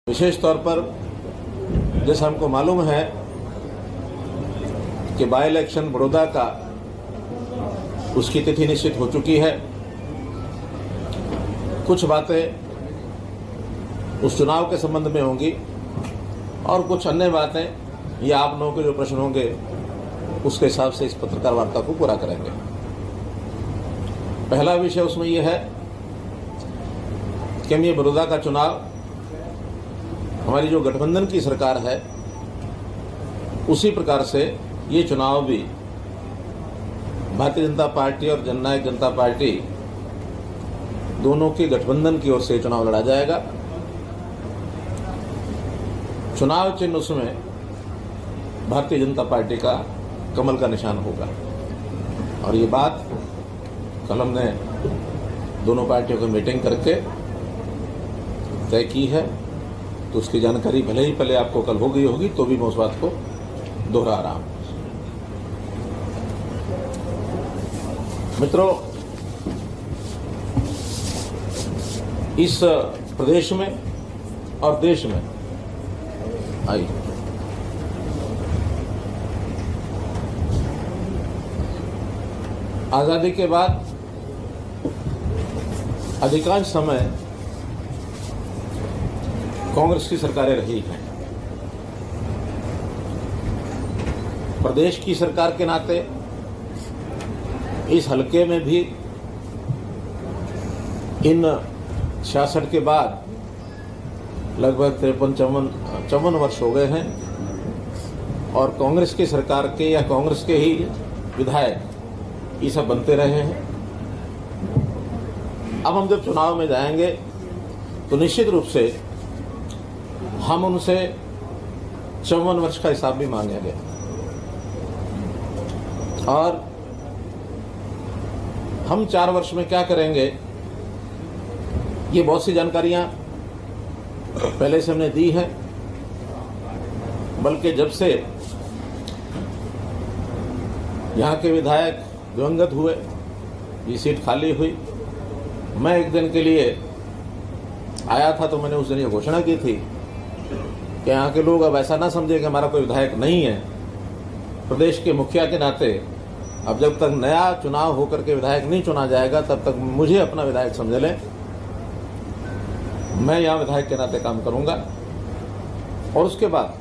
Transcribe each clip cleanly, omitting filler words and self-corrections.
विशेष तौर पर जैसा हमको मालूम है कि बाई इलेक्शन बड़ौदा का उसकी तिथि निश्चित हो चुकी है। कुछ बातें उस चुनाव के संबंध में होंगी और कुछ अन्य बातें या आप लोगों के जो प्रश्न होंगे उसके हिसाब से इस पत्रकार वार्ता को पूरा करेंगे। पहला विषय उसमें यह है कि हम ये बड़ौदा का चुनाव हमारी जो गठबंधन की सरकार है उसी प्रकार से ये चुनाव भी भारतीय जनता पार्टी और जननायक जनता पार्टी दोनों के गठबंधन की ओर से चुनाव लड़ा जाएगा। चुनाव चिन्ह उसमें भारतीय जनता पार्टी का कमल का निशान होगा और ये बात कल हमने दोनों पार्टियों की मीटिंग करके तय की है, तो उसकी जानकारी भले ही पहले आपको कल हो गई होगी, तो भी मैं उस बात को दोहरा रहा हूं। मित्रों, इस प्रदेश में और देश में आजादी के बाद अधिकांश समय कांग्रेस की सरकारें रही हैं। प्रदेश की सरकार के नाते इस हलके में भी इन 66 के बाद लगभग 53-54 वर्ष हो गए हैं और कांग्रेस की सरकार के या कांग्रेस के ही विधायक ये सब बनते रहे हैं। अब हम जब चुनाव में जाएंगे तो निश्चित रूप से हम उनसे 54 वर्ष का हिसाब भी मांगेंगे और हम 4 वर्ष में क्या करेंगे ये बहुत सी जानकारियां पहले से हमने दी है। बल्कि जब से यहाँ के विधायक दिवंगत हुए, ये सीट खाली हुई, मैं एक दिन के लिए आया था तो मैंने उस दिन ये घोषणा की थी कि यहाँ के लोग अब ऐसा ना समझे कि हमारा कोई विधायक नहीं है। प्रदेश के मुखिया के नाते अब जब तक नया चुनाव होकर के विधायक नहीं चुना जाएगा तब तक मुझे अपना विधायक समझ लें। मैं यहाँ विधायक के नाते काम करूंगा और उसके बाद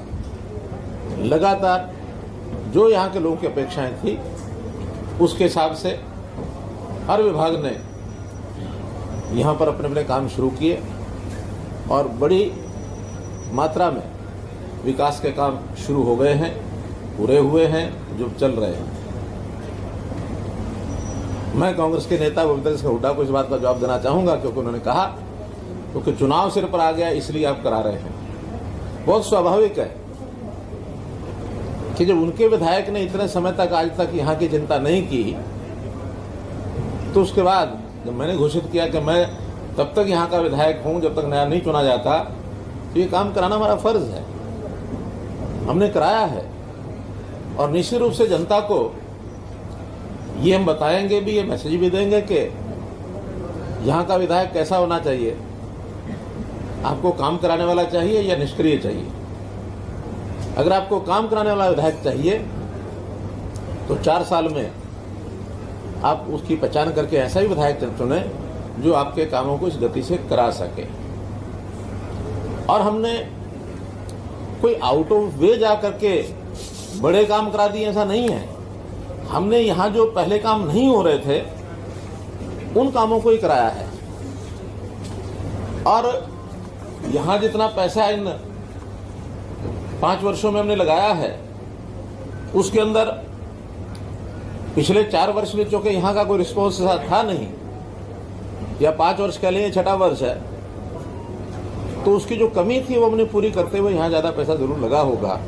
लगातार जो यहाँ के लोगों की अपेक्षाएं थी उसके हिसाब से हर विभाग ने यहाँ पर अपने अपने काम शुरू किए और बड़ी मात्रा में विकास के काम शुरू हो गए हैं, पूरे हुए हैं, जो चल रहे हैं। मैं कांग्रेस के नेता गोविंद सिंह हुड्डा को इस बात का जवाब देना चाहूंगा क्योंकि उन्होंने कहा क्योंकि चुनाव सिर पर आ गया इसलिए आप करा रहे हैं। बहुत स्वाभाविक है कि जब उनके विधायक ने इतने समय तक आज तक यहाँ की चिंता नहीं की तो उसके बाद जब मैंने घोषित किया कि मैं तब तक यहाँ का विधायक हूं जब तक नया नहीं चुना जाता, तो ये काम कराना हमारा फर्ज है, हमने कराया है। और निश्चित रूप से जनता को ये हम बताएंगे भी, ये मैसेज भी देंगे कि यहाँ का विधायक कैसा होना चाहिए, आपको काम कराने वाला चाहिए या निष्क्रिय चाहिए। अगर आपको काम कराने वाला विधायक चाहिए तो 4 साल में आप उसकी पहचान करके ऐसा ही विधायक चुने जो आपके कामों को इस गति से करा सके। और हमने कोई आउट ऑफ वे जा करके बड़े काम करा दिए ऐसा नहीं है। हमने यहाँ जो पहले काम नहीं हो रहे थे उन कामों को ही कराया है और यहाँ जितना पैसा इन 5 वर्षों में हमने लगाया है उसके अंदर पिछले 4 वर्ष में चूंकि यहाँ का कोई रिस्पॉन्स था नहीं या 5 वर्ष के लिए 6ठा वर्ष है तो उसकी जो कमी थी वो हमने पूरी करते हुए यहाँ ज्यादा पैसा जरूर लगा होगा।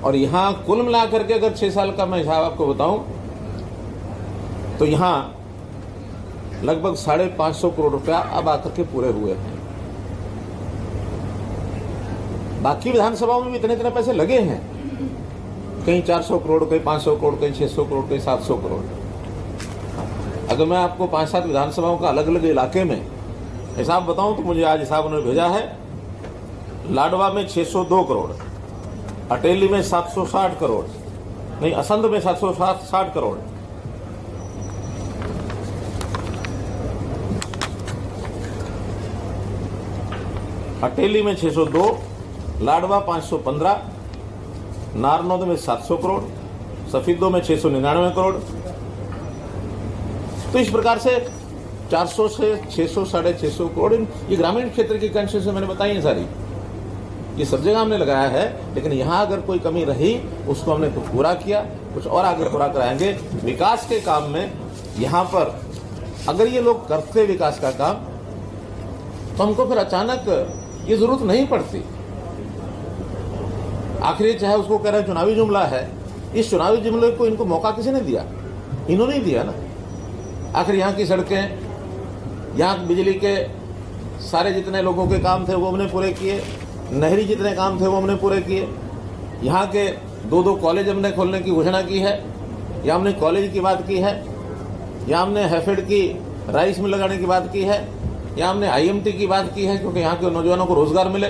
और यहाँ कुल मिलाकर के अगर 6 साल का मैं हिसाब आपको बताऊं तो यहाँ लगभग 550 करोड़ रुपया अब आकर के पूरे हुए हैं। बाकी विधानसभाओं में भी इतने पैसे लगे हैं, कहीं 400 करोड़, कहीं 500 करोड़, कहीं 600 करोड़, कहीं 700 करोड़। अगर मैं आपको 5-7 विधानसभाओं का अलग अलग इलाके में हिसाब बताऊं तो मुझे आज हिसाब उन्होंने भेजा है लाडवा में 602 करोड़, अटेली में 760 करोड़, नहीं असंध में 760 करोड़, अटेली में 602, लाडवा 515, नारनौद में 700 करोड़, सफीदो में 699 करोड़। तो इस प्रकार से 400 से 600 साढ़े 600 करोड़ ये ग्रामीण क्षेत्र की कंसेशन मैंने बताई है सारी, ये सब जगह हमने लगाया है। लेकिन यहाँ अगर कोई कमी रही उसको हमने कुछ पूरा किया, कुछ और आगे पूरा कराएंगे। विकास के काम में यहाँ पर अगर ये लोग करते विकास का काम तो हमको फिर अचानक ये जरूरत नहीं पड़ती। आखिर चाहे उसको कह रहे हैं चुनावी जुमला है, इस चुनावी जुमले को इनको मौका किसी ने दिया? इन्होंने ही दिया ना। आखिर यहाँ की सड़कें, यहाँ बिजली के सारे जितने लोगों के काम थे वो हमने पूरे किए, नहरी जितने काम थे वो हमने पूरे किए। यहाँ के 2-2 कॉलेज हमने खोलने की घोषणा की है, या हमने कॉलेज की बात की है, या हमने हैफेड की राइस मिल लगाने की बात की है, या हमने IMT की बात की है, क्योंकि यहाँ के नौजवानों को रोजगार मिले।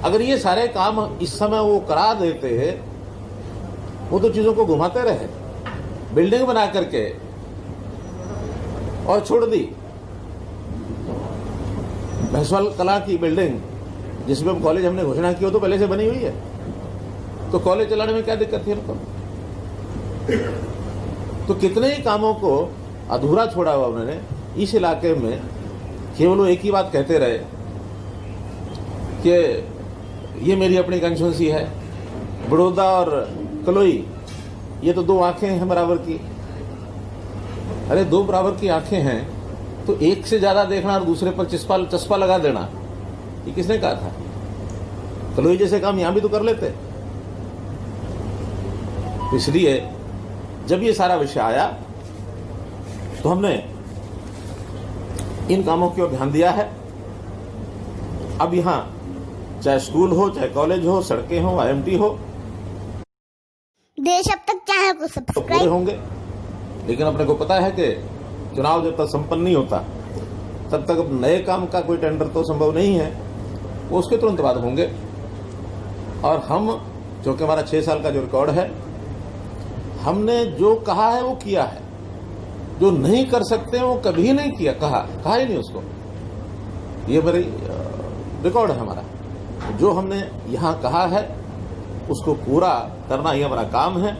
अगर ये सारे काम इस समय वो करा देते, वो तो चीजों को घुमाते रहे, बिल्डिंग बना करके और छोड़ दी। भैंसवाल कला की बिल्डिंग जिसमें कॉलेज हमने घोषणा की, वो तो पहले से बनी हुई है, तो कॉलेज चलाने में क्या दिक्कत थी उनको? तो कितने ही कामों को अधूरा छोड़ा हुआ उन्होंने। इस इलाके में केवल वो एक ही बात कहते रहे कि ये मेरी अपनी कंस्टिट्यूंसी है, बड़ौदा और कलोई ये तो 2 आंखें हैं बराबर की। अरे 2 बराबर की आंखें हैं तो एक से ज्यादा देखना और दूसरे पर चस्पा लगा देना, ये किसने कहा था? कलोई जैसे काम यहां भी तो कर लेते। इसलिए जब ये सारा विषय आया तो हमने इन कामों की ओर ध्यान दिया है। अब यहां चाहे स्कूल हो, चाहे कॉलेज हो, सड़कें हो, IMT हो, देश अब तक चैनल को तो सब्सक्राइब पूरे होंगे। लेकिन अपने को पता है कि चुनाव जब तक संपन्न नहीं होता तब तक नए काम का कोई टेंडर तो संभव नहीं है, वो उसके तुरंत बाद होंगे। और हम, क्योंकि हमारा 6 साल का जो रिकॉर्ड है, हमने जो कहा है वो किया है, जो नहीं कर सकते वो कभी नहीं किया, कहा ही नहीं उसको। ये मेरी रिकॉर्ड है हमारा। जो हमने यहां कहा है उसको पूरा करना ही हमारा काम है।